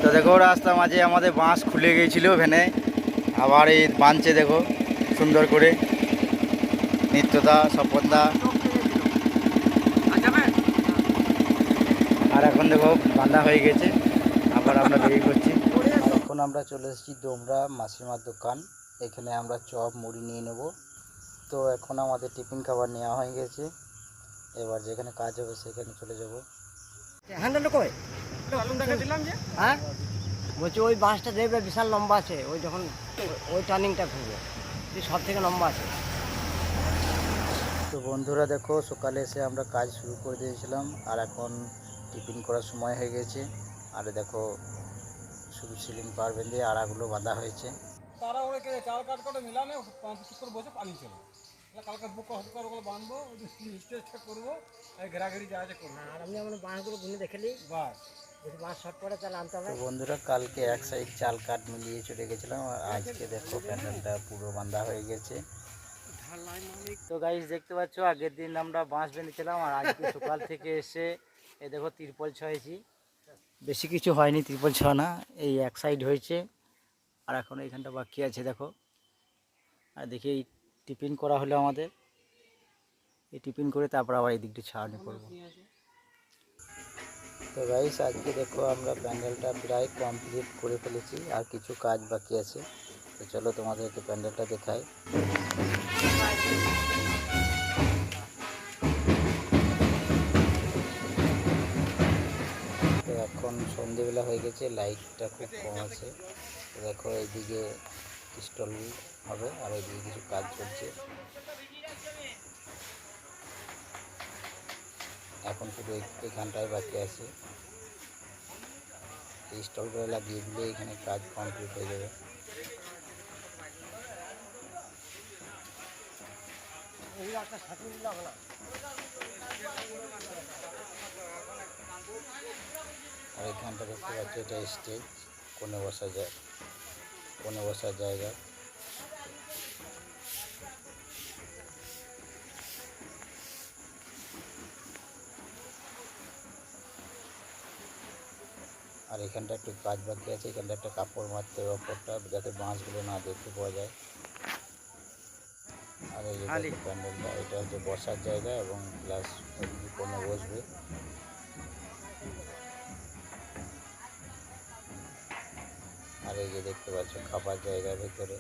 তো দেখো রাস্তা মাঝে আমাদের বাঁশ খুলে গিয়েছিল ভ্যানে, আবার এই বাঁধছে দেখো সুন্দর করে নিত্যদা স্বপনদা। আর এখন দেখো বাঁধা হয়ে গেছে, আবার আমরা বেরিয়ে পড়ছি। আর এখন আমরা চলে এসেছি ডোমরা মাসিমার দোকান। এখানে আমরা চপ মুড়ি নিয়ে নেব। তো এখন আমাদের টিফিন খাবার নেওয়া হয়ে গেছে, এবার যেখানে কাজ হবে সেখানে চলে যাব। হ্যান্ডেলটা কই? দিলাম যে হ্যাঁ বলছি ওই বাসটা দেখবে বিশাল লম্বা আছে, ওই যখন ওই টার্নিংটা ঘুরবে সব থেকে লম্বা আছে। তো বন্ধুরা দেখো সকালে এসে আমরা কাজ শুরু করে দিয়েছিলাম, আর এখন টিফিন করার সময় হয়ে গেছে। আর দেখো শুধু সিলিং পার বেঁধে আড়াগুলো বাঁধা হয়েছে। তারা ওরা চাল কাট করে মিলানে করে বসে পানি চলে কালকে বুক করে বাঁধবো, স্টেজ করবো, ঘেরাঘেরি যা আছে করবো। আর আমি আমার বাঁশগুলো গুনে দেখেলি বাস যদি বাঁশ শর্ট পড়ে তাহলে আনতে হবে। তো বন্ধুরা কালকে এক সাইড চাল কাঠ মিলিয়ে চলে গেছিলাম, আর আজকে দেখো প্যান্ডেলটা পুরো বাঁধা হয়ে গেছে। তো গাইস দেখতে পাচ্ছ আগের দিন আমরা বাঁশ বেঁধেছিলাম, আর আজকে সকাল থেকে এসে এই দেখো তিরপল ছয়েছি। বেশি কিছু হয়নি, তিরপল ছড়ানো এই এক সাইড হয়েছে, আর এখন এইখানটা বাকি আছে দেখো। আর দেখি এই টিফিন করা হলো আমাদের, এই টিফিন করে তারপর আবার এই দিকটি ছাড়ানি করবো। তো গাইস আজকে দেখো আমরা প্যান্ডেলটা প্রায় কমপ্লিট করে ফেলেছি, আর কিছু কাজ বাকি আছে। তো চলো তোমাদেরকে প্যান্ডেলটা দেখাই। তো এখন সন্ধেবেলা হয়ে গেছে, লাইটটা খুব কম আছে। তো দেখো এইদিকে স্টল হবে, আর এইদিকে কিছু কাজ চলছে। এখন শুধু এখানটায় বাকি আছে, এই স্টলগুলো লাগিয়ে দিলে এখানে কাজ কমপ্লিট হয়ে যাবে। আর এখানটা দেখতে পাচ্ছি এটা স্টেজ, কোণে বসা যায়, কোণে বসার জায়গা। আর এখানটা একটু কাজ বাকি আছে, এখানটা একটা কাপড় মারতে হবে ওপরটা, যাতে বাঁশগুলো না দেখতে পাওয়া যায়। আর এই যে দেখো প্যান্ডেলটা, এটা হচ্ছে বসার জায়গা এবং প্লাস ওইদিকে কোণে বসবে। আর এই যে দেখতে পাচ্ছ খাবার জায়গার ভেতরে